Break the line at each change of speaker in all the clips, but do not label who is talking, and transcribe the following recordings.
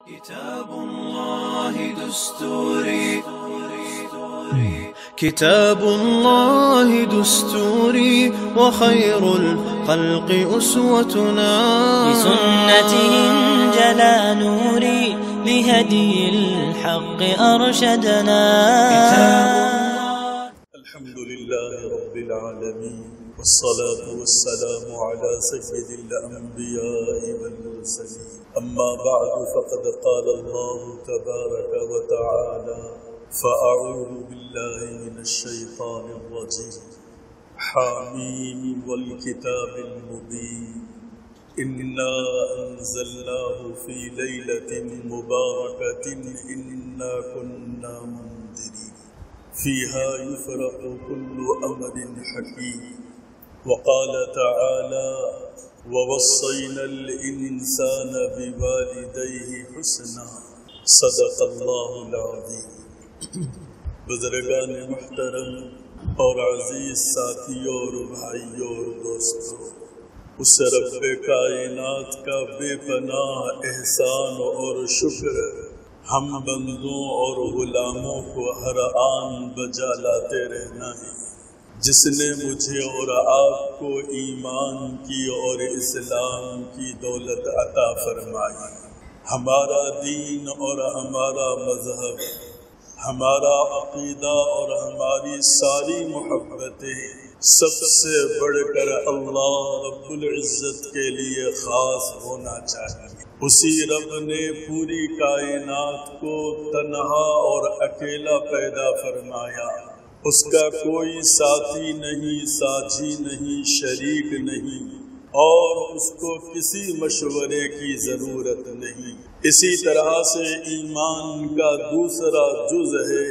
كتاب الله دستوري كتاب الله دستوري وخير الخلق أسوتنا
بسنته انجلى نوري لهدي الحق أرشدنا
الحمد لله رب العالمين والصلاة والسلام على سيد الأنبياء والمرسلين أما بعد فقد قال الله تبارك وتعالى فأعوذ بالله من الشيطان الرجيم حاميم والكتاب المبين إنا أنزلناه في ليلة مباركة إنا كنا منذرين فيها يفرق كل أمر حكيم وقال تعالى ووصينا الإنسان بوالديه حسنا صدق الله العظيم بزرگان محترم اور عزیز ساتھیوں اور بھائیوں اور دوستوں، اس رب کائنات کا بے پناہ احسان اور شکر ہم بندوں اور غلاموں کو ہر آن بجا لاتے رہنا ہے، جس نے مجھے اور آپ کو ایمان کی اور اسلام کی دولت عطا فرمائی۔ ہمارا دین اور ہمارا مذہب، ہمارا عقیدہ اور ہماری ساری محبتیں سب سے بڑھ کر اللہ رب العزت کے لیے خاص ہونا چاہیے۔ اسی رب نے پوری کائنات کو تنہا اور اکیلا پیدا فرمایا، اس کا کوئی ساتھی نہیں، ساجھی نہیں، شریک نہیں، اور اس کو کسی مشورے کی ضرورت نہیں۔ اسی طرح سے ایمان کا دوسرا جز ہے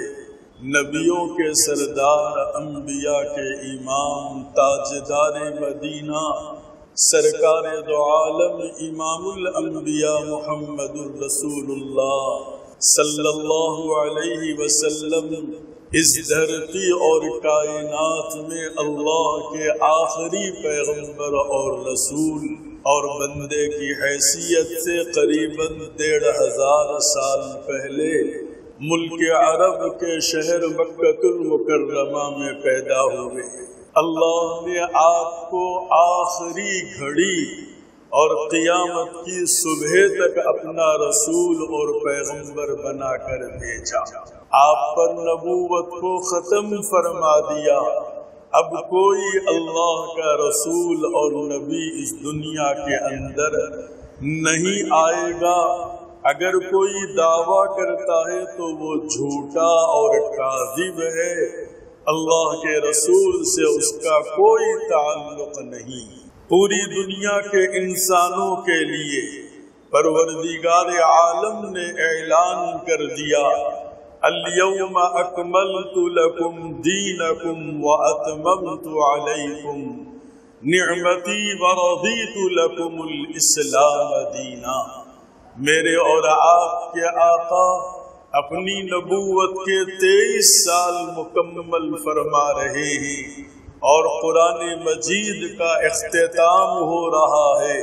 نبیوں کے سردار، انبیاء کے امام، تاجدار مدینہ، سرکار دو عالم، امام الانبیاء محمد الرسول اللہ صلی اللہ علیہ وسلم اس دھرتی اور کائنات میں اللہ کے آخری پیغمبر اور رسول اور بندے کی حیثیت سے قریباً 1500 سال پہلے ملک عرب کے شہر مکہ المکرمہ میں پیدا ہوئے۔ اللہ نے آپ کو آخری گھڑی اور قیامت کی صبح تک اپنا رسول اور پیغمبر بنا کر بھیجا، آپ پر نبوت کو ختم فرما دیا۔ اب کوئی اللہ کا رسول اور نبی اس دنیا کے اندر نہیں آئے گا۔ اگر کوئی دعویٰ کرتا ہے تو وہ جھوٹا اور کاذب ہے، اللہ کے رسول سے اس کا کوئی تعلق نہیں۔ پوری دنیا کے انسانوں کے لیے پروردگار عالم نے اعلان کر دیا اليوم اکملت لکم دینکم واتممت علیکم نعمتی ورضیت لکم الاسلام دینا۔ میرے اور آپ کے آقا اپنی نبوت کے 23 سال مکمل فرما رہے ہیں اور قرآن مجید کا اختتام ہو رہا ہے،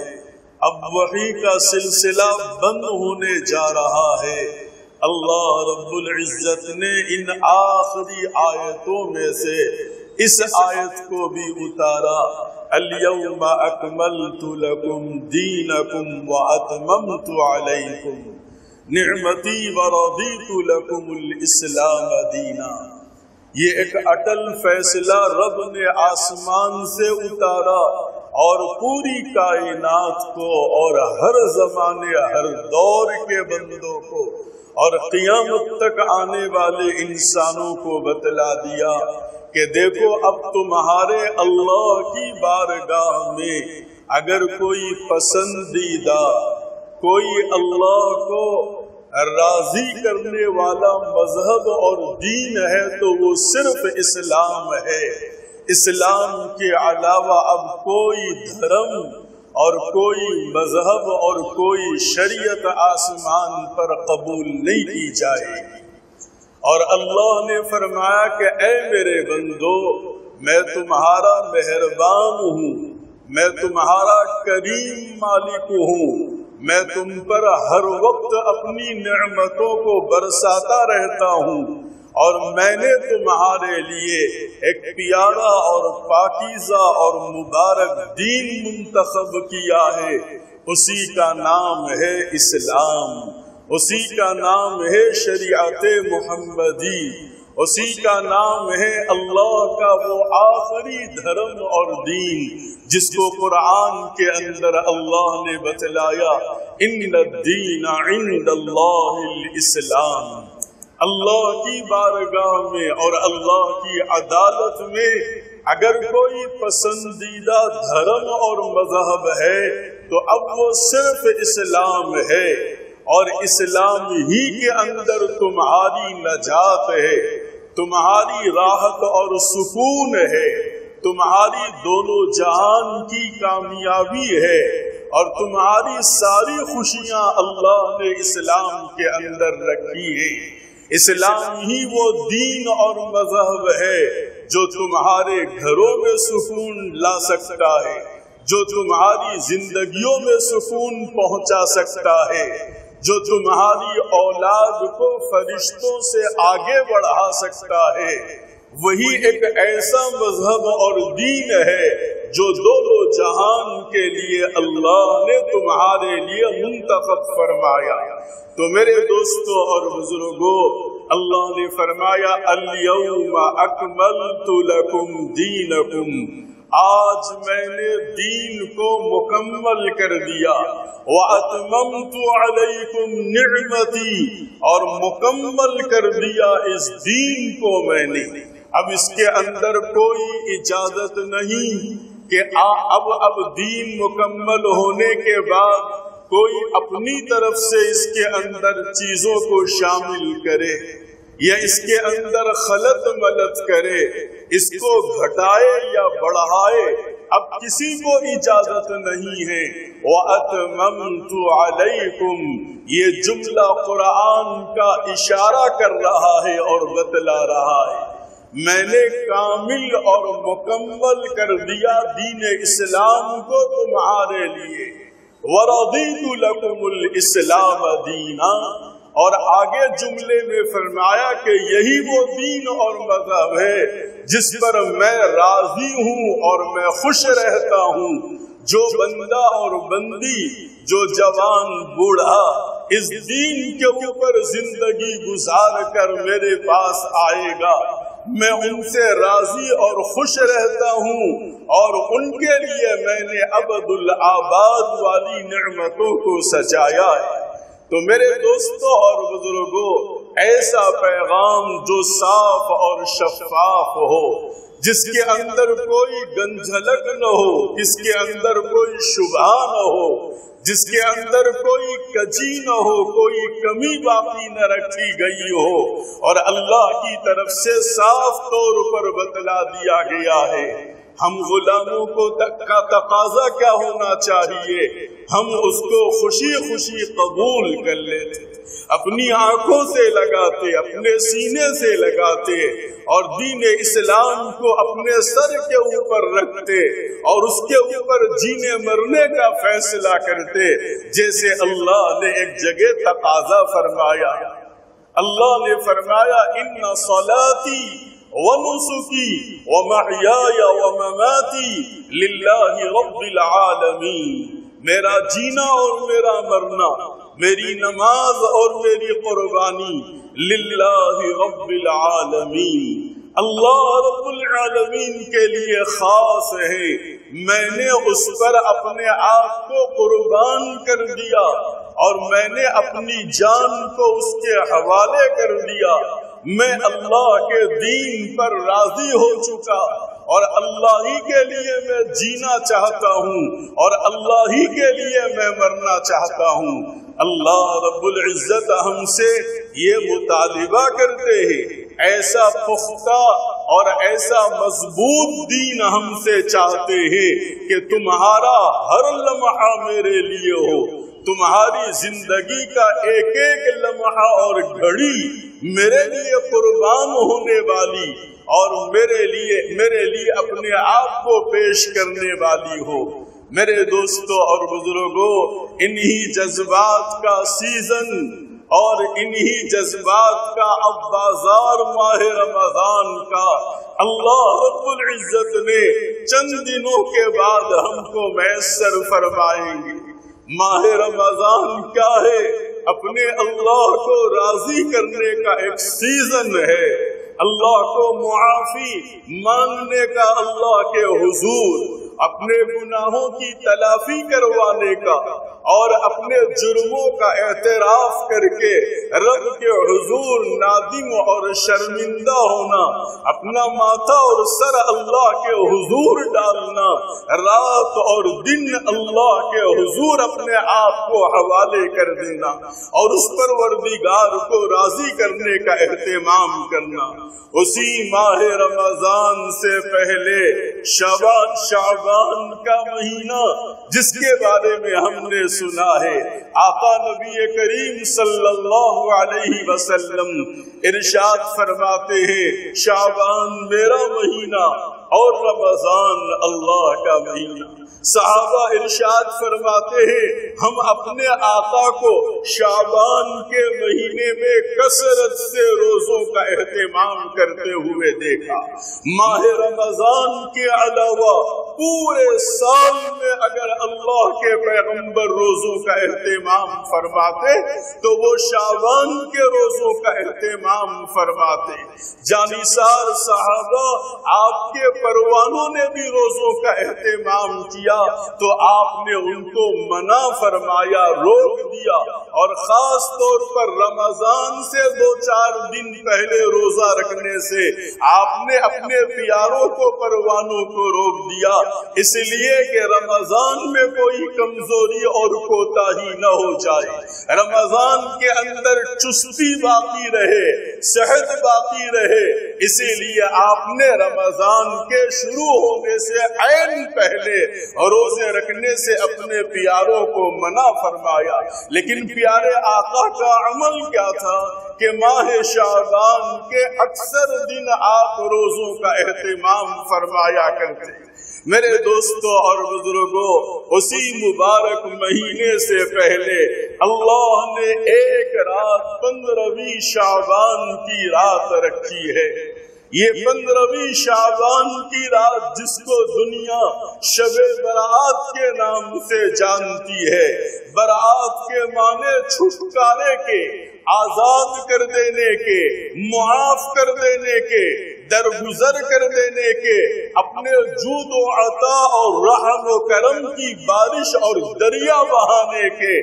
اب وحی کا سلسلہ بند ہونے جا رہا ہے۔ اللہ رب العزت نے ان آخری آیتوں میں سے اس آیت کو بھی اتارا اليوم اکملت لکم دینکم واتممت علیکم نعمتی ورضیت لکم الاسلام دینا۔ یہ ایک اٹل فیصلہ رب نے آسمان سے اتارا اور پوری کائنات کو اور ہر زمانے ہر دور کے بندوں کو اور قیامت تک آنے والے انسانوں کو بتلا دیا کہ دیکھو اب تمہارے اللہ کی بارگاہ میں اگر کوئی پسندیدہ، کوئی اللہ کو راضی کرنے والا مذہب اور دین ہے تو وہ صرف اسلام ہے۔ اسلام کے علاوہ اب کوئی دھرم اور کوئی مذہب اور کوئی شریعت آسمان پر قبول نہیں کی جائے گی۔ اور اللہ نے فرمایا کہ اے میرے بندو، میں تمہارا مہربان ہوں، میں تمہارا کریم مالک ہوں، میں تم پر ہر وقت اپنی نعمتوں کو برساتا رہتا ہوں، اور میں نے تمہارے لیے ایک پیارا اور پاکیزہ اور مبارک دین منتخب کیا ہے، اسی کا نام ہے اسلام، اسی کا نام ہے شریعت محمدی، اسی کا نام ہے اللہ کا وہ آخری دھرم اور دین جس کو قرآن کے اندر اللہ نے بتلایا، ان الدین عند اللہ الاسلام۔ اللہ کی بارگاہ میں اور اللہ کی عدالت میں اگر کوئی پسندیدہ دھرم اور مذہب ہے تو اب وہ صرف اسلام ہے، اور اسلام ہی کے اندر تمہاری نجات ہے، تمہاری راحت اور سکون ہے، تمہاری دونوں جہان کی کامیابی ہے، اور تمہاری ساری خوشیاں اللہ نے اسلام کے اندر رکھی ہیں۔ اسلام ہی وہ دین اور مذہب ہے جو تمہارے گھروں میں سکون لا سکتا ہے، جو تمہاری زندگیوں میں سکون پہنچا سکتا ہے، جو تمہاری اولاد کو فرشتوں سے آگے بڑھا سکتا ہے۔ وہی ایک ایسا مذہب اور دین ہے جو دونوں جہان کے لیے اللہ نے تمہارے لیے منتخب فرمایا۔ تو میرے دوستوں اور بزرگوں، اللہ نے فرمایا اليوم اکملت لکم دینکم، آج میں نے دین کو مکمل کر دیا، وَأَتْمَمْتُ عَلَيْكُمْ نِعْمَتِي، اور مکمل کر دیا اس دین کو میں نے۔ اب اس کے اندر کوئی اجازت نہیں کہ اب دین مکمل ہونے کے بعد کوئی اپنی طرف سے اس کے اندر چیزوں کو شامل کرے یا اس کے اندر خلط ملط کرے، اس کو گھٹائے یا بڑھائے، اب کسی کو اجازت نہیں ہے۔ وَأَتْمَمْتُ عَلَيْكُمْ، یہ جملہ قرآن کا اشارہ کر رہا ہے اور بتلا رہا ہے میں نے کامل اور مکمل کر دیا دین اسلام کو تمہارے لیے۔ وَرَضِيتُ لَكُمُ الْإِسْلَامَ دِينًا، اور آگے جملے میں فرمایا کہ یہی وہ دین اور مذہب ہے جس پر میں راضی ہوں اور میں خوش رہتا ہوں۔ جو بندہ اور بندی، جو جوان بوڑھا اس دین کے اوپر زندگی گزار کر میرے پاس آئے گا، میں ان سے راضی اور خوش رہتا ہوں، اور ان کے لیے میں نے ابد الآباد والی نعمتوں کو سجایا ہے۔ تو میرے دوستوں اور بزرگوں، ایسا پیغام جو صاف اور شفاف ہو، جس کے اندر کوئی گنجھلک نہ ہو، جس کے اندر کوئی شبہ نہ ہو، جس کے اندر کوئی کجی نہ ہو، کوئی کمی باقی نہ رکھی گئی ہو، اور اللہ کی طرف سے صاف طور پر بتلا دیا گیا ہے۔ ہم غلاموں کو کا تقاضا کیا ہونا چاہیے؟ ہم اس کو خوشی خوشی قبول کر لیتے، اپنی آنکھوں سے لگاتے، اپنے سینے سے لگاتے، اور دین اسلام کو اپنے سر کے اوپر رکھتے اور اس کے اوپر جینے مرنے کا فیصلہ کرتے، جیسے اللہ نے ایک جگہ تقاضا فرمایا۔ اللہ نے فرمایا ان صلاتی ونسکی ومحیای ومماتی للہ رب العالمین، میرا جینا اور میرا مرنا، میری نماز اور میری قربانی للہ رب العالمین، اللہ رب العالمین کے لیے خاص ہے۔ میں نے اس پر اپنے آپ کو قربان کر دیا، اور میں نے اپنی جان کو اس کے حوالے کر دیا۔ میں اللہ کے دین پر راضی ہو چکا، اور اللہ ہی کے لیے میں جینا چاہتا ہوں، اور اللہ ہی کے لیے میں مرنا چاہتا ہوں۔ اللہ رب العزت ہم سے یہ مطالبہ کرتے ہیں، ایسا پختہ اور ایسا مضبوط دین ہم سے چاہتے ہیں کہ تمہارا ہر لمحہ میرے لیے ہو، تمہاری زندگی کا ایک ایک لمحہ اور گھڑی میرے لیے قربان ہونے والی، اور میرے لیے اپنے آپ کو پیش کرنے والی ہو۔ میرے دوستوں اور بزرگوں، انہی جذبات کا سیزن اور انہی جذبات کا اب بازار ماہ رمضان کا اللہ رب العزت نے چند دنوں کے بعد ہم کو میسر فرمائیں گے۔ ماہ رمضان کیا ہے؟ اپنے اللہ کو راضی کرنے کا ایک سیزن ہے، اللہ کو معافی مانگنے کا، اللہ کے حضور اپنے گناہوں کی تلافی کروانے کا اور اپنے جرموں کا اعتراف کر کے رب کے حضور نادم اور شرمندہ ہونا، اپنا ماتھا اور سر اللہ کے حضور ڈالنا، رات اور دن اللہ کے حضور اپنے آپ کو حوالے کر دینا اور اس پروردگار کو راضی کرنے کا اہتمام کرنا۔ اسی ماہ رمضان سے پہلے شعبان کا مہینہ جس کے بارے میں ہم نے سنا ہے، آقا نبی کریم صلی اللہ علیہ وسلم ارشاد فرماتے ہیں شعبان میرا مہینہ اور رمضان اللہ کا مہینہ۔ صحابہ ارشاد فرماتے ہیں ہم اپنے آقا کو شعبان کے مہینے میں کثرت سے روزوں کا اہتمام کرتے ہوئے دیکھا۔ ماہ رمضان کے علاوہ پورے سال میں اگر اللہ کے پیغمبر روزوں کا اہتمام فرماتے تو وہ شعبان کے روزوں کا اہتمام فرماتے۔ جانثار صحابہ آپ کے پروانوں نے بھی روزوں کا اہتمام کیا تو آپ نے ان کو منع فرمایا، روک دیا، اور خاص طور پر رمضان سے 2-4 دن پہلے روزہ رکھنے سے آپ نے اپنے پیاروں کو، پروانوں کو روک دیا، اس لیے کہ رمضان میں کوئی کمزوری اور کوتاہی نہ ہو جائے، رمضان کے اندر چستی باقی رہے، صحت باقی رہے، اسی لیے آپ نے رمضان کے شروع ہونے سے عین پہلے روزے رکھنے سے اپنے پیاروں کو منع فرمایا۔ لیکن پیارے آقا کا عمل کیا تھا کہ ماہ شعبان کے اکثر دن آپ روزوں کا اہتمام فرمایا کرتے۔ میرے دوستوں اور بزرگوں، اسی مبارک مہینے سے پہلے اللہ نے ایک رات 15ویں شعبان کی رات رکھی ہے۔ یہ 15ویں شعبان کی رات جس کو دنیا شب برات کے نام سے جانتی ہے، برات کے معنی چھٹکارے کے، آزاد کر دینے کے، معاف کر دینے کے، درگزر کر دینے کے، اپنے جود و عطا اور رحم و کرم کی بارش اور دریا بہانے کے،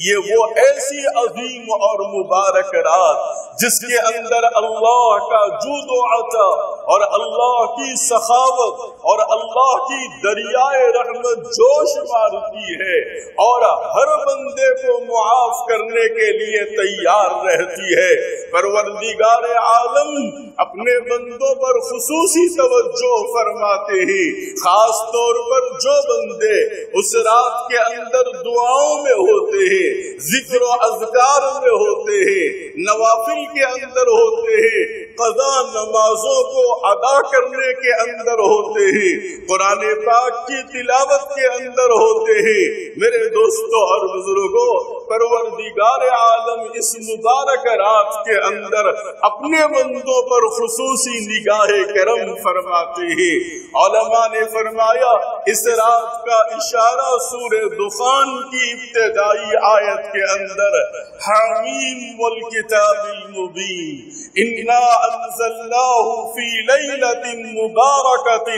یہ وہ ایسی عظیم اور مبارک رات جس کے اندر اللہ کا جود و عطا اور اللہ کی سخاوت اور اللہ کی دریائے رحمت جوش مارتی ہے اور ہر بندے کو معاف کرنے کے لیے تیار رہتی ہے۔ پروردگار عالم اپنے بندوں پر خصوصی توجہ فرماتے ہیں، خاص طور پر جو بندے اس رات کے اندر دعاؤں میں ہوتے ہیں، ذکر و اذکار میں ہوتے ہیں، نوافل کے اندر ہوتے ہیں، قضا نمازوں کو ادا کرنے کے اندر ہوتے ہیں، قرآن پاک کی تلاوت کے اندر ہوتے ہیں۔ میرے دوستوں اور بزرگوں، پروردگار عالم اس مبارک رات کے اندر اپنے بندوں پر خصوصی نگاہ کرم فرماتے ہیں۔ علماء نے فرمایا اس رات کا اشارہ سورہ دخان کی ابتدائی آیت کے اندر حامیم والکتاب المبین انا انزلناہ فی لیلۃ مبارکۃ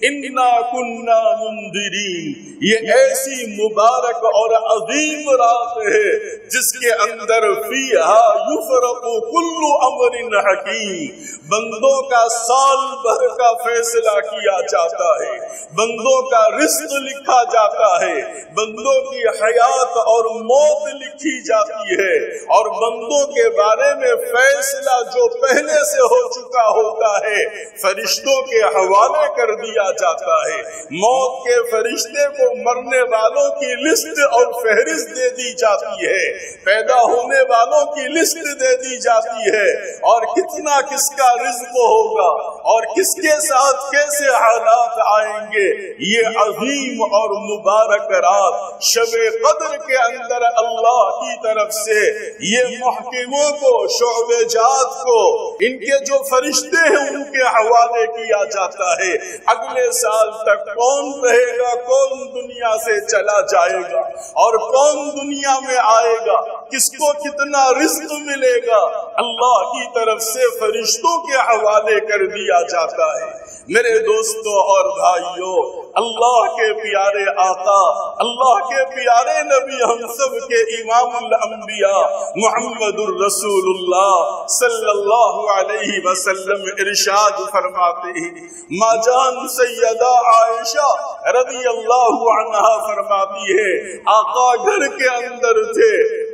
انا کنا منذرین، یہ ایسی مبارک اور عظیم رات ہے جس کے اندر فیہا یفرق کل امر حکیم، بندوں کا سال بھر کا فیصلہ کیا جاتا ہے، بندوں کا رزق لکھا جاتا ہے، بندوں کی حیات اور موت لکھی جاتی ہے، اور بندوں کے بارے میں فیصلہ جو پہلے سے ہو چکا ہوتا ہے فرشتوں کے حوالے کر دیا جاتا ہے. موت کے فرشتے کو مرنے والوں کی لسٹ اور فہرست دے دی جاتی ہے, پیدا ہونے والوں کی لسٹ دے دی جاتی ہے, اور کتنا کس کا رزق ہوگا اور کس کے ساتھ کیسے حالات آئیں گے. یہ عظیم اور مبارک رات شب قدر کے اندر اللہ کی طرف سے یہ محکموں کو, شعبہ جات کو, ان کے جو فرشتے ہیں ان کے حوالے کیا جاتا ہے. اگلے سال تک کون رہے گا, کون دنیا سے چلا جائے گا اور کون دنیا میں آئے گا, کس کو کتنا رزق ملے گا, اللہ کی طرف سے فرشتوں کے حوالے کر دیا جاتا ہے. میرے دوستوں اور بھائیوں, اللہ کے پیارے آقا, اللہ کے پیارے نبی, ہم سب کے امام الانبیاء محمد الرسول اللہ صلی اللہ علیہ وسلم ارشاد فرماتے ہیں, ماں جان سیدہ عائشہ رضی اللہ عنہا فرماتی ہے, آقا گھر کے اندر تھے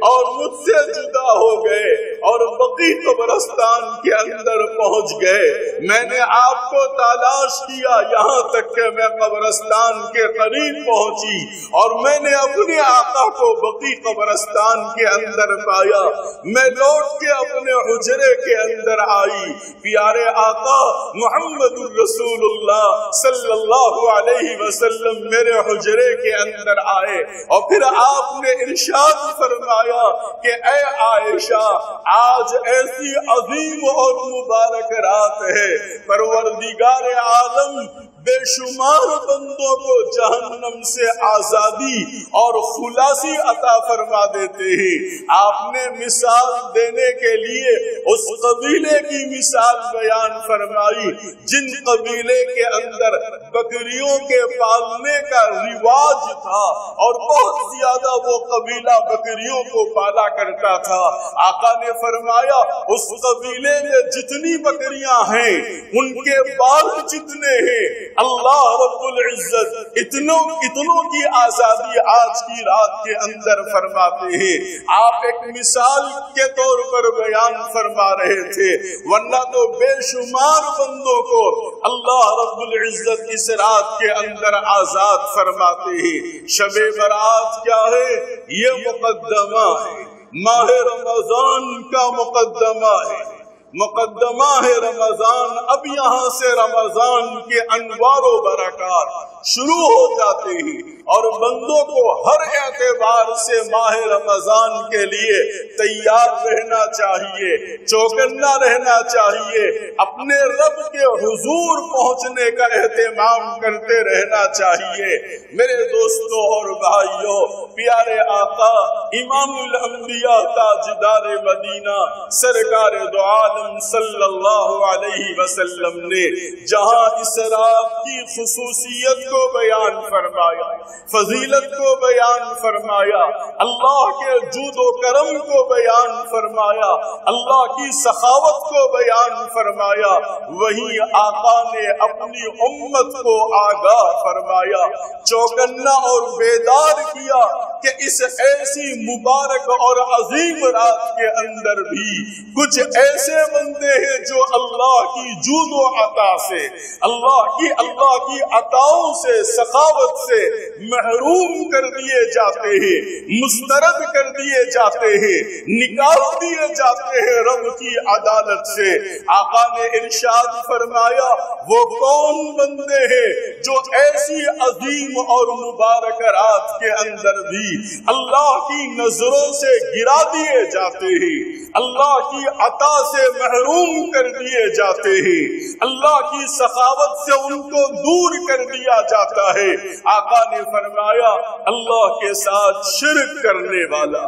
اور مجھ سے جدا ہو گئے اور بقیع قبرستان کے اندر پہنچ گئے. میں نے آپ کو تلاش کیا یہاں تک کہ میں قبرستان کے قریب پہنچی اور میں نے اپنے آقا کو بقیع قبرستان کے اندر پایا. میں لوٹ کے اپنے حجرے کے اندر آئی, پیارے آقا محمد الرسول اللہ صلی اللہ علیہ وسلم میرے حجرے کے اندر آئے اور پھر آپ نے ارشاد فرمایا کہ اے عائشہ, آج ایسی عظیم اور مبارک رات ہے, پروردگار عالم بے شمار بندوں کو جہنم سے آزادی اور خلاصی عطا فرما دیتے ہیں. آپ نے مثال دینے کے لیے اس قبیلے کی مثال بیان فرمائی جن قبیلے کے اندر بکریوں کے پالنے کا رواج تھا اور بہت زیادہ وہ قبیلہ بکریوں کو پالا کرتا تھا. آقا نے فرمایا اس قبیلے میں جتنی بکریاں ہیں ان کے بال جتنے ہیں, اللہ رب العزت اتنوں کی آزادی آج کی رات کے اندر فرماتے ہیں. آپ ایک مثال کے طور پر بیان فرما رہے تھے, ورنہ تو بے شمار بندوں کو اللہ رب العزت اس رات کے اندر آزاد فرماتے ہیں. شب برات کیا ہے؟ یہ مقدمہ ہے, ماہ رمضان کا مقدمہ ہے, مقدمہ ہے رمضان. اب یہاں سے رمضان کے انوار و برکات شروع ہو جاتے ہیں اور بندوں کو ہر اعتبار سے ماہ رمضان کے لیے تیار رہنا چاہیے, چوکنا رہنا چاہیے, اپنے رب کے حضور پہنچنے کا اہتمام کرتے رہنا چاہیے. میرے دوستوں اور بھائیوں, پیارے آقا امام الانبیاء تاجدار مدینہ سرکار دو عالم صلی اللہ علیہ وسلم نے جہاں اس رات کی خصوصیت کو بیان فرمایا, فضیلت کو بیان فرمایا, اللہ کے جود و کرم کو بیان فرمایا, اللہ کی سخاوت کو بیان فرمایا, وہیں آقا نے اپنی امت کو آگاہ فرمایا, چوکنا اور بیدار کیا کہ اس ایسی مبارک اور عظیم رات کے اندر بھی کچھ ایسے بندے ہیں جو اللہ کی جود و عطا سے, اللہ کی عطاؤں سے, سخاوت سے محروم کر دیے جاتے ہیں, مسترد کر دیے جاتے ہیں, نکال دیے جاتے ہیں رب کی عدالت سے. آقا نے ارشاد فرمایا وہ کون بندے ہیں جو ایسی عظیم اور مبارک رات کے اندر بھی اللہ کی نظروں سے گرا دیے جاتے ہیں, اللہ کی عطا سے محروم کر دیے جاتے ہیں, اللہ کی سخاوت سے ان کو دور کر دیا جاتا ہے. آقا نے فرمایا اللہ کے ساتھ شرک کرنے والا,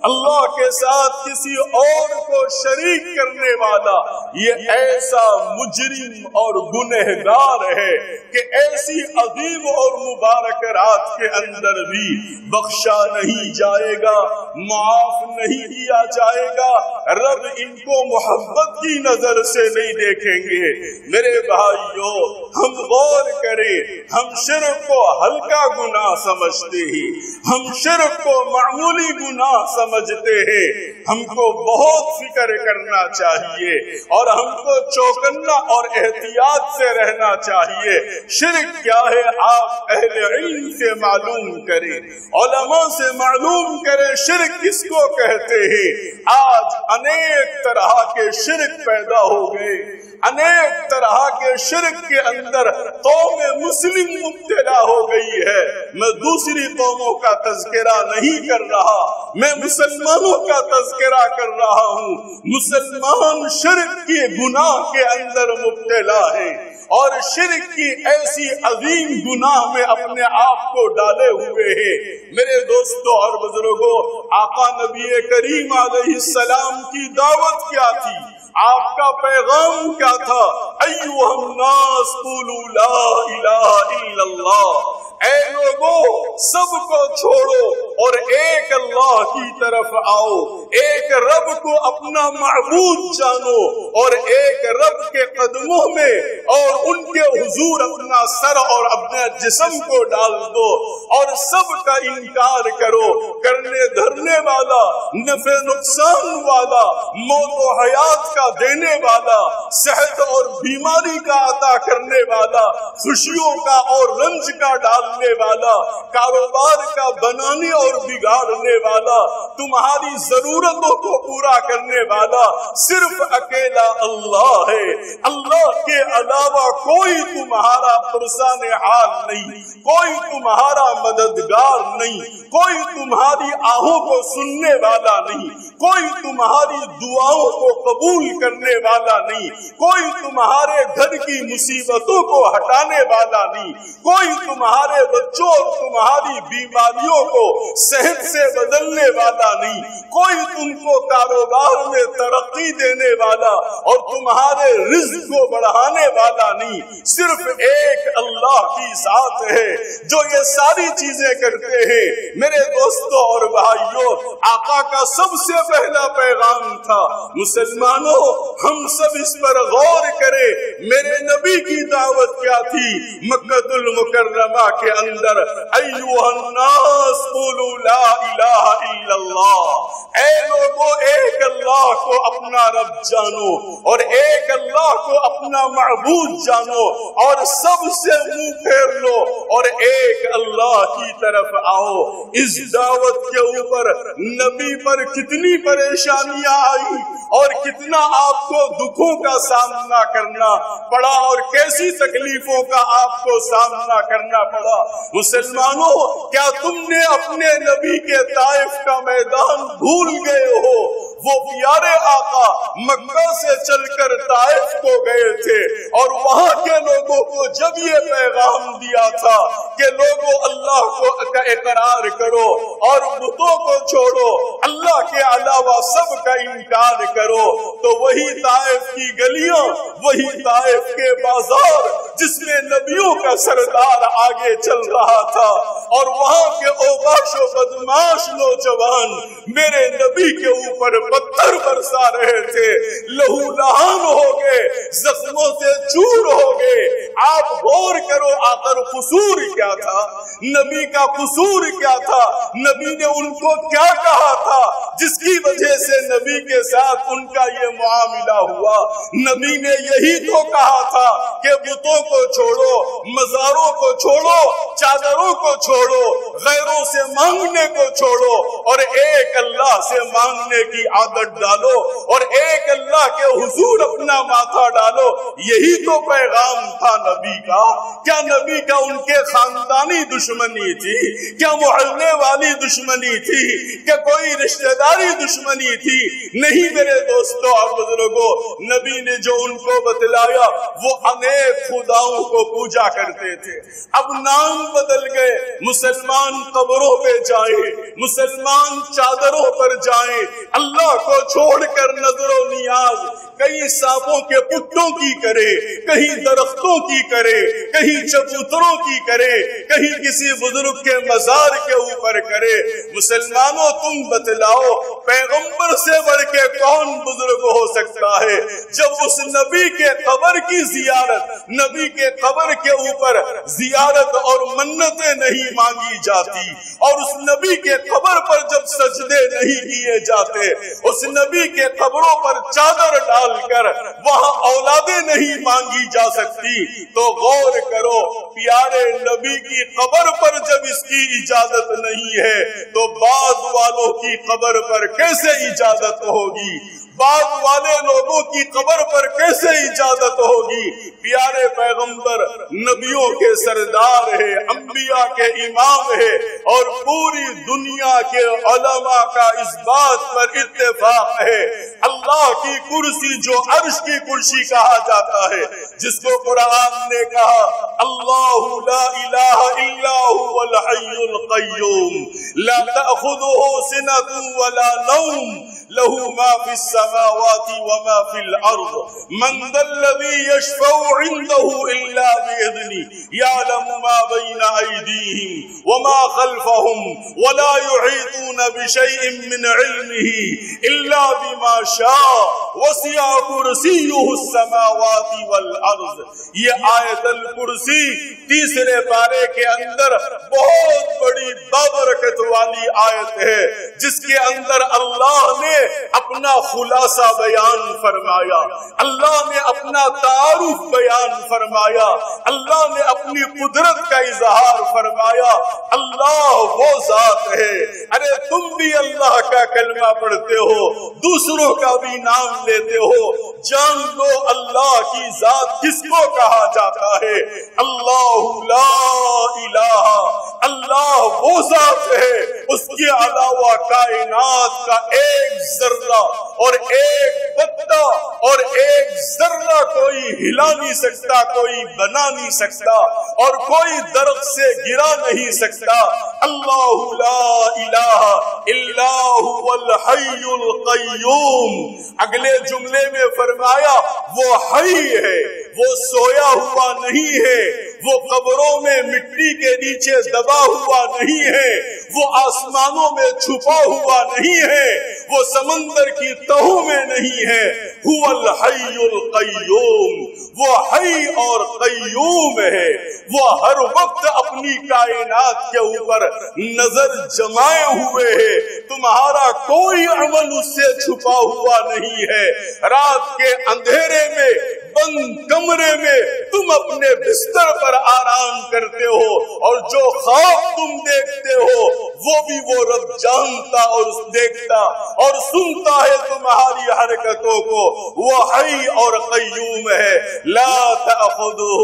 اللہ کے ساتھ کسی اور کو شریک کرنے والا یہ ایسا مجرم اور گنہگار ہے کہ ایسی عظیم اور مبارک رات کے اندر بھی بخشا نہیں جائے گا, معاف نہیں کیا جائے گا. رب ان کو محبت کی نظر سے نہیں دیکھیں گے. میرے بھائیوں, ہم غور کریں, ہم شرک کو ہلکا گناہ سمجھتے ہیں، ہم شرک کو معمولی گناہ سمجھتے ہیں۔ ہم کو بہت فکر کرنا چاہیے اور ہم کو چوکنا اور احتیاط سے رہنا چاہیے۔ شرک کیا ہے آپ اہل علم سے معلوم کریں، علماء سے معلوم کریں شرک کس کو کہتے ہیں۔ آج انیک طرح کے شرک پیدا ہو گئے، انیک طرح کے شرک کے اندر قوم مسلم مبتلا ہو گئی ہے۔ میں دوسری قوموں کا تذکرہ نہیں کر رہا، میں مسلمانوں کا تذکرہ کر رہا ہوں۔ مسلمان شرک کی گناہ کے اندر مبتلا ہے اور شرک کی ایسی عظیم گناہ میں اپنے آپ کو ڈالے ہوئے ہیں۔ میرے دوستوں اور بزرگوں، آقا نبی کریم علیہ السلام کی دعوت کیا تھی؟ آپ کا پیغام کیا تھا؟ ایھا الناس قولوا لا الہ الا اللہ، اے لوگوں سب کو چھوڑو اور ایک اللہ کی طرف آؤ، ایک رب کو اپنا معبود جانو اور ایک رب کے قدموں میں اور ان کے حضور اپنا سر اور اپنے جسم کو ڈال دو اور سب کا انکار کرو۔ کرنے دھرنے والا، نفع نقصان والا، موت و حیات کا دینے والا، صحت اور بیماری کا عطا کرنے والا، خوشیوں کا اور رنج کا ڈالنے والا، کاروبار کا بنانے اور بگاڑنے والا، تمہاری ضرورتوں کو پورا کرنے والا صرف اکیلا اللہ ہے۔ اللہ کے علاوہ کوئی تمہارا پرسان حال نہیں، کوئی تمہارا مددگار نہیں، کوئی تمہاری آہوں کو سننے والا نہیں، کوئی تمہاری دعاؤں کو قبول کرنے والا نہیں، کوئی تمہارے گھر کی مصیبتوں کو ہٹانے والا نہیں، کوئی تمہارے بچوں اور تمہاری بیماریوں کو صحت سے بدلنے والا نہیں، کوئی تم کو کاروبار میں ترقی دینے والا اور تمہارے رزق کو بڑھانے والا نہیں۔ صرف ایک اللہ کی ذات ہے جو یہ ساری چیزیں کرتے ہیں۔ میرے دوستوں اور بھائیوں، آقا کا سب سے پہلا پیغام تھا مسلمانوں، ہم سب اس پر غور کریں۔ میرے نبی کی دعوت کیا تھی؟ مکہ المکرمہ کے اندر ایھا الناس قولوا لا الہ الا اللہ، اے لوگوں ایک اللہ کو اپنا رب جانو اور ایک اللہ کو اپنا معبود جانو اور سب سے منہ پھیر لو اور ایک اللہ کی طرف آؤ۔ اس دعوت کے اوپر نبی پر کتنی پریشانیاں آئی اور کتنا آپ کو دکھوں کا سامنا کرنا پڑا اور کیسی تکلیفوں کا آپ کو سامنا کرنا پڑا۔ مسلمانوں، کیا تم نے اپنے نبی کے طائف کا میدان بھول گئے ہو؟ وہ پیارے آقا مکہ سے چل کر طائف کو گئے تھے اور وہاں کے لوگوں کو جب یہ پیغام دیا تھا کہ لوگوں اللہ کو کا اقرار کرو اور بتوں کو چھوڑو، اللہ کے علاوہ سب کا انکار کرو، تو وہی طائف کی گلیاں، وہی طائف کے بازار جس میں نبیوں کا سردار آگے چل رہا تھا اور وہاں کے اوباش و بدماش نوجوان میرے نبی کے اوپر پتھر برسا رہے تھے، لہو لہان ہو گئے، زخموں سے چور ہو گئے۔ آپ غور کرو آخر قصور کیا تھا؟ نبی کا قصور کیا تھا؟ نبی نے ان کو کیا کہا تھا جس کی وجہ سے نبی کے ساتھ ان کا یہ معاملہ ہوا؟ نبی نے یہی تو کہا تھا کہ بتوں کو چھوڑو، مزاروں کو چھوڑو، چادروں کو چھوڑو، غیروں سے مانگنے کو چھوڑو اور ایک اللہ سے مانگنے کی عادت ڈالو اور ایک اللہ کے حضور اپنا ماتھا ڈالو۔ یہی تو پیغام تھا نبی کا۔ کیا نبی کا ان کے خاندانی دشمنی تھی؟ کیا محلے والی دشمنی تھی؟ کیا کوئی رشتہ داری دشمنی تھی؟ نہیں میرے دوستوں اور بزرگوں، نبی نے جو ان کو بتلایا وہ انیک خداؤں کو پوجا کرتے تھے۔ اب نام بدل گئے، مسلمان قبروں پہ جائیں، مسلمان چادروں پر جائیں، اللہ کو چھوڑ کر نظر و نیاز کہیں سانپوں کے پٹوں کی کرے، کہیں درختوں کی کرے، کہیں چبوتروں کی کرے، کہیں کسی بزرگ کے مزار کے اوپر کرے۔ مسلمانوں تم بتلاؤ پیغمبر سے بڑھ کے کون بزرگ ہو سکتا ہے؟ جب اس نبی کے قبر کی زیارت، نبی نبی کے قبر کے اوپر زیارت اور منتیں نہیں مانگی جاتی، اور اس نبی کے قبر پر جب سجدے نہیں کیے جاتے، اس نبی کے قبروں پر چادر ڈال کر وہاں اولادیں نہیں مانگی جا سکتی، تو غور کرو پیارے نبی کی قبر پر جب اس کی اجازت نہیں ہے تو بعد والوں کی قبر پر کیسے اجازت ہوگی؟ بعد والے لوگوں کی قبر پر کیسے اجازت ہوگی؟ پیارے پیغمبر نبیوں کے سردار ہے، انبیاء کے امام ہے، اور پوری دنیا کے علماء کا اس بات پر اتفاق ہے، اللہ کی کرسی جو عرش کی کرسی کہا جاتا ہے، جس کو قرآن نے کہا اللہ لا الہ الا هو الحی القیوم لا تأخذه سنة ولا نوم له ما في السماوات وما في الأرض من ذا الذي يشفع عنده إلا بإذنه يعلم ما بين أيديهم وما خلفهم ولا يحيطون بشيء من علمه إلا بما شاء وسع كرسيه السماوات والأرض۔ یہ آیت الکرسی تیسرے پارے کے اندر بہت بڑی بابرکت والی آیت ہے، جس کے اندر اللہ نے اپنا خلاصہ بیان فرمایا، اللہ نے اپنا تعارف بیان فرمایا، اللہ نے اپنی قدرت کا اظہار فرمایا۔ اللہ وہ ذات ہے، ارے تم بھی اللہ کا کلمہ پڑھتے ہو، دوسروں کا بھی نام لیتے ہو، جان لو اللہ کی ذات کس کو کہا جاتا ہے؟ اللہ لا الہ، اللہ وہ ذات ہے، اس کے علاوہ کائنات کا ایک ذرہ اور ایک پتا اور ایک ذرہ کوئی ہلا نہیں سکتا، کوئی بنا نہیں سکتا، اور کوئی درخت سے گرا نہیں سکتا۔ اللہ لا الہ الا هو الحی القیوم۔ اگلے جملے میں فرمایا وہ حی ہے، وہ سویا ہوا نہیں ہے، وہ قبروں میں مٹی کے نیچے دبا ہوا نہیں ہے، وہ آسمانوں میں چھپا ہوا نہیں ہے، وہ سمندر کی تہوں میں نہیں ہے۔ هو الحی القیوم، وہ حی اور قیوم ہے، وہ ہر وقت اپنی کائنات کے اوپر نظر جمائے ہوئے ہے، تمہارا کوئی عمل اس سے چھپا ہوا نہیں ہے۔ رات کے اندھیرے میں بند کمرے میں تم اپنے بستر پر آرام کرتے ہو، اور جو خواب تم دیکھتے ہو وہ بھی وہ رب جانتا اور دیکھتا اور سنتا ہے تمہاری حرکتوں کو۔ وہ حی اور قیوم ہے، لا تأخذہ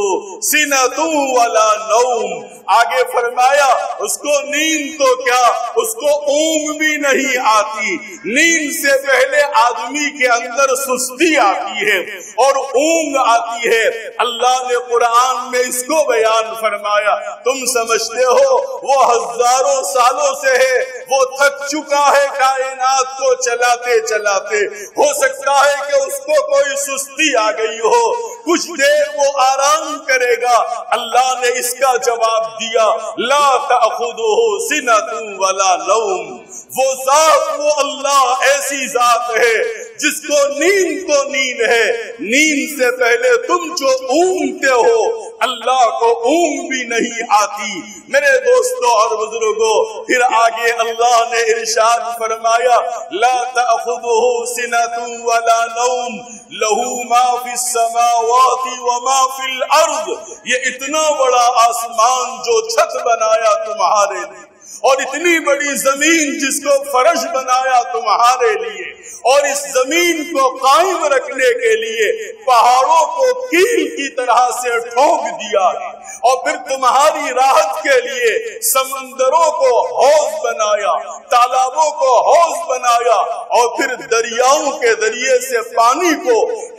سنۃ ولا نوم۔ آگے فرمایا اس کو نیند تو کیا، اس کو اونگ بھی نہیں آتی۔ نیند سے پہلے آدمی کے اندر سستی آتی ہے اور اونگ آتی ہے۔ اللہ نے قرآن میں اس کو بیان فرمایا، تم سمجھتے ہو وہ ہزاروں سالوں سے ہے، وہ تھک چکا ہے کائنات کو چلاتے چلاتے، ہو سکتا ہے کہ اس کو کوئی سستی آ گئی ہو، کچھ دیر وہ آرام کرے گا۔ اللہ نے اس کا جواب دیا لا تأخذہ سنۃ ولا نوم۔ وہ ذات، وہ اللہ ایسی ذات ہے جس کو نیند تو نیند ہے، نیند سے پہلے تم جو اونگتے ہو اللہ کو اونگ بھی نہیں آتی۔ میرے دوستوں اور بزرگوں، پھر آگے اللہ نے ارشاد فرمایا لا تأخذہ سنۃ ولا نوم لہ ما فی السماوات وما فی الارض۔ یہ اتنا بڑا آسمان جو چھت بنایا تمہارے لیے، اور اتنی بڑی زمین جس کو فرش بنایا تمہارے لیے، اور اس زمین کو قائم رکھنے کے لیے پہاڑوں کو کیل کی طرح سے ٹھوک دیا ہے، اور پھر تمہاری راحت کے لیے سمندروں کو حوض بنایا، تالابوں کو حوض بنایا، اور پھر دریاؤں کے ذریعے سے پانی کو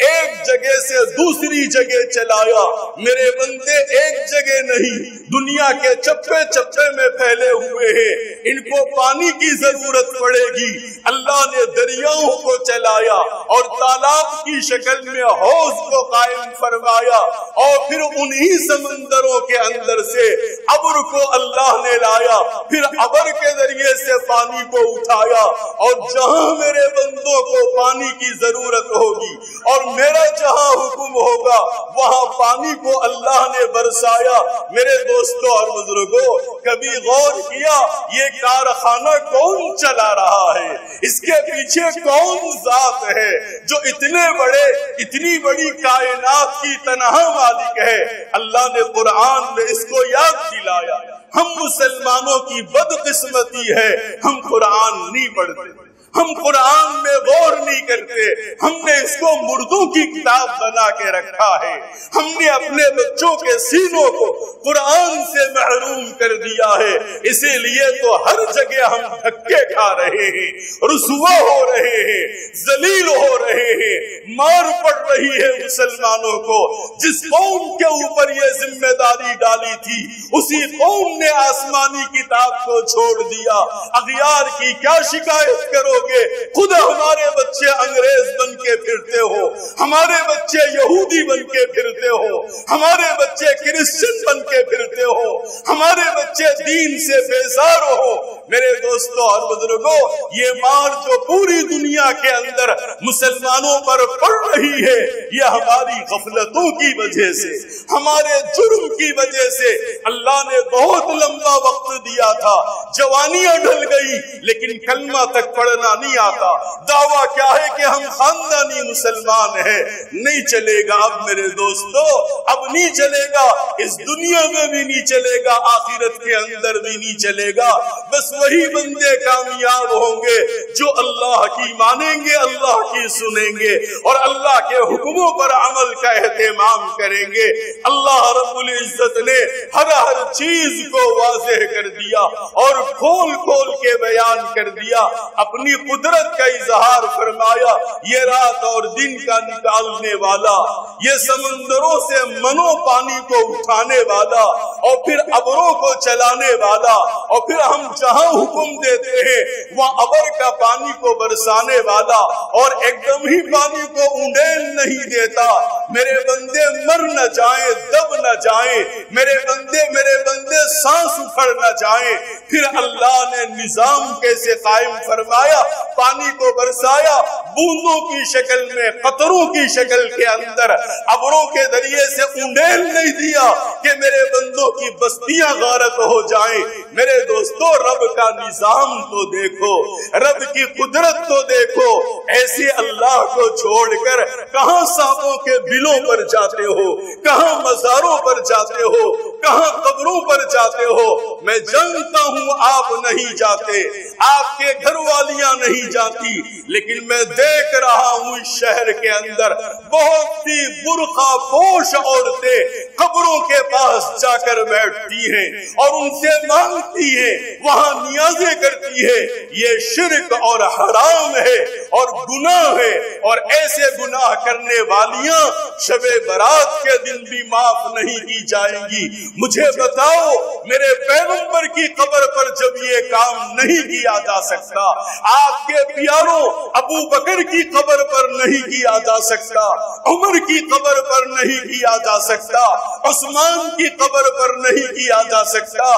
ایک جگہ سے دوسری جگہ چلایا۔ میرے بندے ایک جگہ نہیں، دنیا کے چپے چپے میں پھیلے ہوئے ہیں، ان کو پانی کی ضرورت پڑے گی، اللہ نے دریاؤں کو چلایا اور تالاب کی شکل میں حوض کو قائم فرمایا، اور پھر انہی سمندروں کے اندر سے ابر کو اللہ نے لایا، پھر ابر کے ذریعے سے پانی کو اٹھایا، اور جہاں میرے بندوں کو پانی کی ضرورت ہوگی اور میرا جہاں حکم ہوگا وہاں پانی کو اللہ نے برسایا۔ میرے دوستوں اور بزرگوں، کبھی غور کیا یہ کارخانہ کون چلا رہا ہے؟ اس کے پیچھے کون ذات ہے جو اتنی بڑی کائنات کی تنہا مالک ہے؟ اللہ نے قرآن میں اس کو یاد دلایا۔ ہم مسلمانوں کی بدقسمتی ہے، ہم قرآن نہیں پڑھتے، ہم قرآن میں غور نہیں کرتے، ہم نے اس کو مردوں کی کتاب بنا کے رکھا ہے۔ ہم نے اپنے بچوں کے سینوں کو قرآن سے محروم کر دیا ہے، اسی لیے تو ہر جگہ ہم دھکے کھا رہے ہیں، رسوا ہو رہے ہیں، ذلیل ہو رہے ہیں، مار پڑ رہی ہے مسلمانوں کو۔ جس قوم کے اوپر یہ ذمہ داری ڈالی تھی اسی قوم نے آسمانی کتاب کو چھوڑ دیا۔ اغیار کی کیا شکایت کرو گے؟ خود ہمارے بچے انگریز بن کے پھرتے ہو، ہمارے بچے یہودی بن کے پھرتے ہو، ہمارے بچے کرسچن بن کے پھرتے ہو، ہمارے بچے دین سے بیزار ہو۔ میرے دوستوں اور بزرگوں، یہ مار جو پوری دنیا کے اندر مسلمانوں پر پڑ رہی ہے یہ ہماری غفلتوں کی وجہ سے، ہمارے جرم کی وجہ سے۔ اللہ نے بہت لمبا وقت دیا تھا، جوانیاں ڈھل گئی لیکن کلمہ تک پڑھنا نہیں آتا۔ دعویٰ کیا ہے کہ ہم خاندانی مسلمان ہیں، نہیں چلے گا اب میرے دوستو، اب نہیں چلے گا، اس دنیا میں بھی نہیں چلے گا، آخرت کے اندر بھی نہیں چلے گا۔ بس وہی بندے کامیاب ہوں گے جو اللہ کی مانیں گے، اللہ کی سنیں گے اور اللہ کے حکموں پر عمل کا اہتمام کریں گے۔ اللہ رب العزت نے ہر چیز کو واضح کر دیا اور کھول کھول کے بیان کر دیا، اپنی قدرت کا اظہار فرمایا۔ یہ رات اور دن کا نکالنے والا، یہ سمندروں سے منو پانی کو اٹھانے والا اور پھر ابروں کو چلانے والا، اور پھر ہم جہاں حکم دیتے ہیں وہاں ابر کا پانی کو برسانے والا، اور ایک دم ہی پانی کو اونڈیل نہیں دیتا۔ میرے بندے مر نہ جائیں، دب نہ جائیں، میرے بندے سانس اکھڑ نہ جائیں۔ پھر اللہ نے نظام کیسے قائم فرمایا، پانی کو برسایا بوندوں کی شکل میں، قطروں کی شکل کے اندر، ابروں کے ذریعے سے اونڈیل نہیں دیا کہ میرے بندوں کی بستیاں غارت ہو جائیں۔ میرے دوستو، رب کا نظام تو دیکھو، رب کی قدرت تو دیکھو۔ ایسے اللہ کو چھوڑ کر کہاں سانپوں کے بلوں پر جاتے ہو، کہاں مزاروں پر جاتے ہو، کہاں قبروں پر جاتے ہو۔ میں جانتا ہوں آپ نہیں جاتے، آپ کے گھر والیاں نہیں جاتی، لیکن میں دیکھ رہا ہوں اس شہر کے اندر بہت سی برقع پوش عورتیں قبروں کے پاس جا کر بیٹھتی ہیں اور ان سے مانگتی ہیں، وہاں نیازیں کرتی ہے۔ یہ شرک اور حرام ہے اور گناہ ہے، اور ایسے گناہ کرنے والیاں شب برات کے دن بھی معاف نہیں کی جائیں گی۔ مجھے بتاؤ، میرے پیغمبر کی قبر پر جب یہ کام نہیں کیا جا سکتا، آپ کے پیاروں ابو بکر کی قبر پر نہیں کیا جا سکتا، عمر کی قبر پر نہیں کیا جا سکتا، عثمان کی قبر پر نہیں کیا جا سکتا،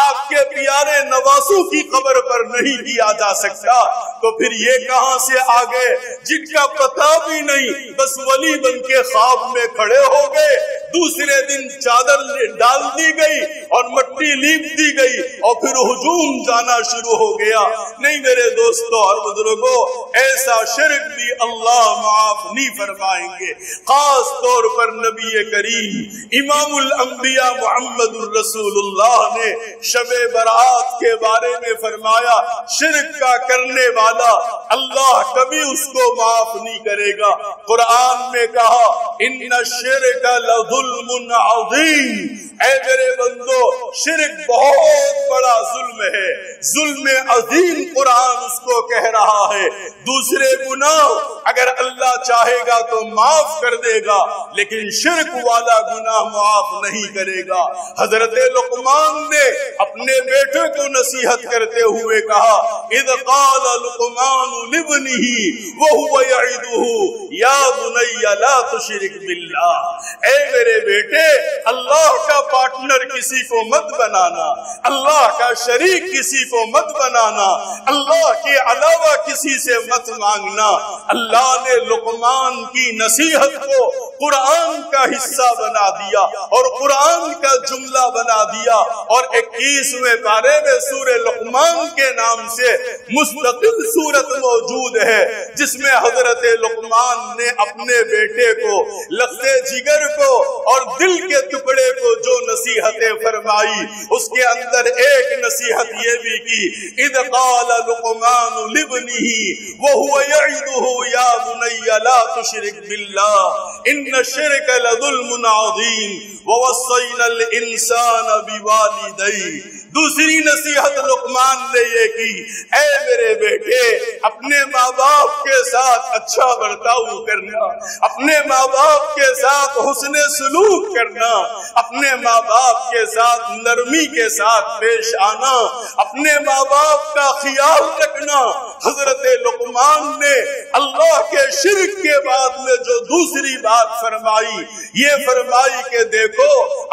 آپ کے پیارے نواسوں کی قبر پر نہیں کیا جا سکتا، تو پھر یہ کہاں سے آ گئے جن کا پتہ بھی نہیں، بس ولی بن کے خواب میں کھڑے ہو گئے، دوسرے دن چادر ڈال دی گئی اور مٹی لیپ دی گئی اور پھر ہجوم جانا شروع ہو گیا۔ نہیں میرے دوستوں اور بزرگوں، ایسا شرک بھی اللہ معاف نہیں فرمائیں گے۔ خاص طور پر نبی کریم امام الانبیاء محمد الرسول اللہ نے شب برات کے بارے میں فرمایا، شرک کا کرنے والا اللہ کبھی اس کو معاف نہیں کرے گا۔ قرآن میں کہا، ان الشرک لظلم عظیم، اے میرے بندو، شرک بہت بڑا ظلم ہے، ظلم عظیم قرآن اس کو کہہ رہا ہے۔ دوسرے گناہ اگر اللہ چاہے گا تو معاف کر دے گا، لیکن شرک والا گناہ معاف نہیں کرے گا۔ حضرت لقمان نے اپنے بیٹے کو نصیحت کرتے ہوئے کہا اذ قال لقمان لابنه وهو يعظه یا بني لا تشرك بالله، اے میرے بیٹے اللہ کا پارٹنر کسی کو مت بنانا، اللہ کا شریک کسی کو مت بنانا، اللہ کے علاوہ کسی سے مت مانگنا۔ اللہ نے لقمان کی نصیحت کو قرآن کا حصہ بنا دیا اور قرآن کا جملہ بنا دیا، اور 21ویں پارے میں سورہ لقمان کے نام سے مستقل سورت موجود ہے جس میں حضرت لقمان نے اپنے بیٹے کو، لخت جگر کو اور دل کے ٹکڑے کو جو نصیحتیں فرمائی، اس کے اندر ایک نصیحت یہ بھی کی اذ قال لقمان لابنه وهو يعظه یا بني لا تشرك بالله ان الشرك لظلم عظیم ووصينا الانسان بوالديه۔ دوسری نصیحت لقمان نے یہ کی اے میرے بیٹے اپنے ماں باپ کے ساتھ اچھا برتاؤ کرنا، اپنے ماں باپ کے ساتھ حسن سلوک کرنا، اپنے ماں باپ کے ساتھ نرمی کے ساتھ پیش آنا، اپنے ماں باپ کا خیال رکھنا۔ حضرت لقمان نے اللہ کے شرک کے بعد میں جو دوسری بات فرمائی یہ فرمائی کہ دیکھو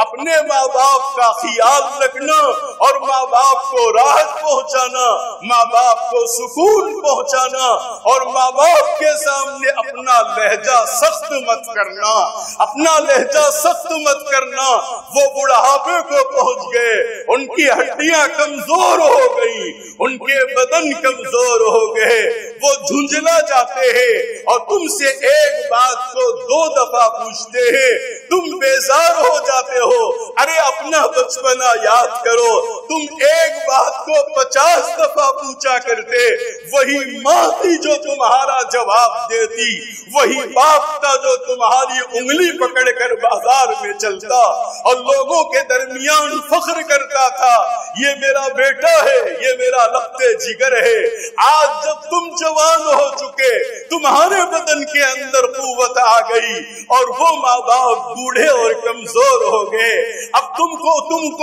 اپنے ماں باپ کا خیال رکھنا اور ماں باپ کو راحت پہنچانا، ماں باپ کو سکون پہنچانا، اور ماں باپ کے سامنے اپنا لہجہ سخت مت کرنا، اپنا لہجہ سخت مت کرنا۔ وہ بڑھاپے کو پہنچ گئے، ان کی ہڈیاں کمزور ہو گئی، ان کے بدن کمزور ہو گئے، وہ جھنجھلا جاتے ہیں اور تم سے ایک بات کو 2 دفعہ پوچھتے ہیں، تم بیزار ہو جاتے ہو۔ ارے اپنا بچپنا یاد کرو، تم ایک بات کو 50 دفعہ پوچھا کرتے، وہی ماں تھی جو تمہارا جواب دیتی، وہی باپ تھا جو تمہاری انگلی پکڑ کر بازار میں چلتا اور لوگوں کے درمیان فخر کرتا تھا یہ میرا بیٹا ہے، یہ میرا لخت جگر ہے۔ آج جب تم جوان ہو چکے، تمہارے بدن کے اندر قوت آ گئی اور وہ ماں باپ بوڑھے اور کمزور ہو گئے، اب تم کو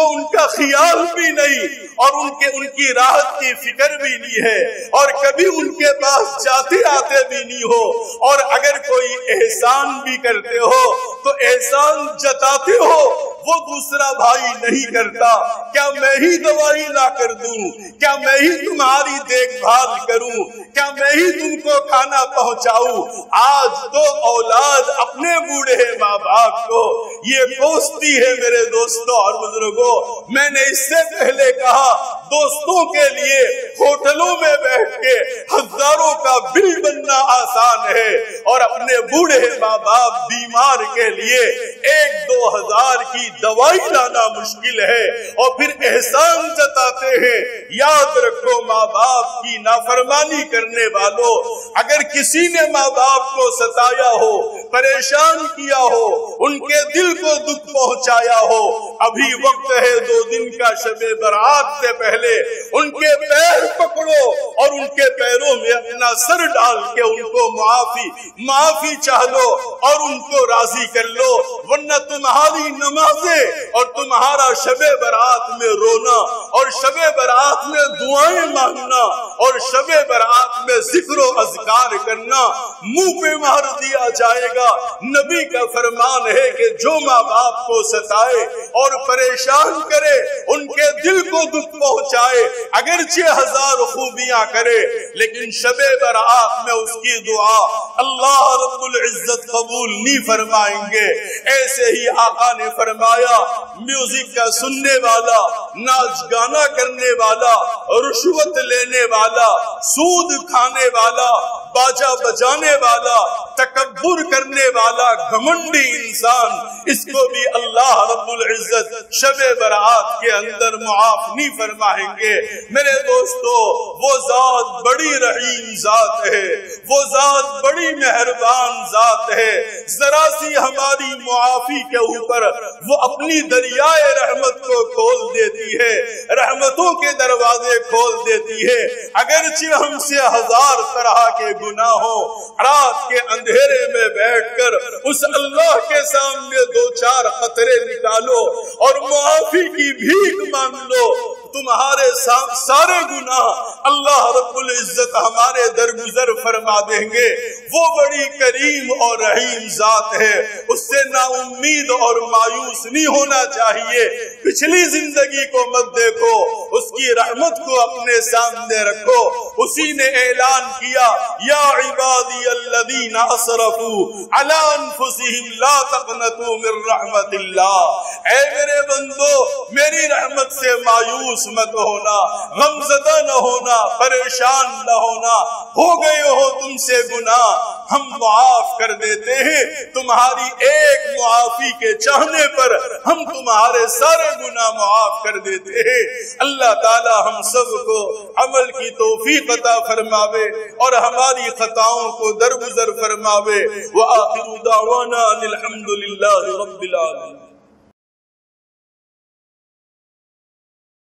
ان کا خیال بھی نہیں اور ان کی راحت کی فکر بھی نہیں ہے، اور کبھی ان کے پاس جاتے آتے بھی نہیں ہو، اور اگر کوئی احسان بھی کرتے ہو تو احسان جتاتے ہو، وہ دوسرا بھائی نہیں کرتا۔ کیا میں ہی دوائی لا کر دوں؟ کیا میں ہی تمہاری دیکھ بھال کروں؟ کیا میں ہی تم کو کھانا پہنچاؤں؟ آج تو اولاد اپنے بوڑھے ماں باپ کو یہ کوستی ہے۔ میرے دوستوں اور بزرگوں، میں نے اس سے پہلے کہا دوستوں کے لیے ہوٹلوں میں بیٹھ کے ہزاروں کا بل بننا آسان ہے، اور اپنے بوڑھے ماں باپ بیمار کے لیے 1-2 ہزار کی دوائی لانا مشکل ہے، اور پھر احسان جتاتے ہیں۔ یاد رکھو ماں باپ کی نافرمانی کرنے والوں، اگر کسی نے ماں باپ کو ستایا ہو، پریشان کیا ہو، ان کے دل کو دکھ پہنچایا ہو، ابھی وقت ہے 2 دن کا شب برات سے پہلے ان کے پیر پکڑو اور ان کے پیروں میں اپنا سر ڈال کے ان کو معافی چاہ لو اور ان کو راضی کر لو، ورنہ تمہاری نمازیں اور تمہارا شب برات میں رونا اور شب برات میں دعائیں مانگنا اور شب برات میں ذکر و اذکار کرنا منہ پہ مار دیا جائے گا۔ نبی کا فرمان ہے کہ جو ماں باپ کو ستائے اور پریشان کرے، ان کے دل کو دکھ پہنچائے، اگرچہ 1000 خوبیاں کرے، لیکن شب برات میں اس کی دعا اللہ رب العزت قبول نہیں فرمائیں گے۔ ایسے ہی آقا نے فرمایا میوزک کا سننے والا، ناچ گانا کرنے والا، رشوت لینے والا، سود کھانے والا، باجا بجانے والا، تکبر کرنے والا، گھمنڈی انسان، اس کو بھی اللہ رب العزت شب برات کے اندر معاف نہیں فرمائیں گے۔ میرے دوستو، وہ ذات بڑی رحیم ذات ہے، وہ ذات بڑی مہربان ذات ہے، ذرا سی ہماری معافی کے اوپر وہ اپنی دریائے رحمت کو کھول دیتی ہے، رحمتوں کے دروازے کھول دیتی ہے۔ اگرچہ ہم سے 1000 طرح کے گناہوں، رات کے اندھیرے میں بیٹھ کر اس اللہ کے سامنے دو چار قطرے نکالو اور معافی کی بھیک مانگ لو، تمہارے سارے گناہ اللہ رب العزت ہمارے درگزر فرما دیں گے۔ وہ بڑی کریم اور رحیم ذات ہے، اس سے نا امید اور مایوس نہیں ہونا چاہیے۔ پچھلی زندگی کو مت دیکھو، اس کی رحمت کو اپنے سامنے رکھو۔ اسی نے اعلان کیا، یا عبادی الذین اسرفوا علی انفسہم لا تقنطوا من رحمت اللہ، اے میرے بندو میری رحمت سے مایوس مت ہونا، غمزدہ نہ ہونا، پریشان نہ ہونا۔ ہو گئے ہو تم سے گناہ، ہم معاف کر دیتے ہیں، تمہاری ایک معافی کے چاہنے پر ہم تمہارے سارے گناہ معاف کر دیتے ہیں۔ اللہ تعالی ہم سب کو عمل کی توفیق عطا فرماوے اور ہماری خطاؤں کو درگزر فرماوے۔ وآخر دعوانا الحمد للہ رب العالمین۔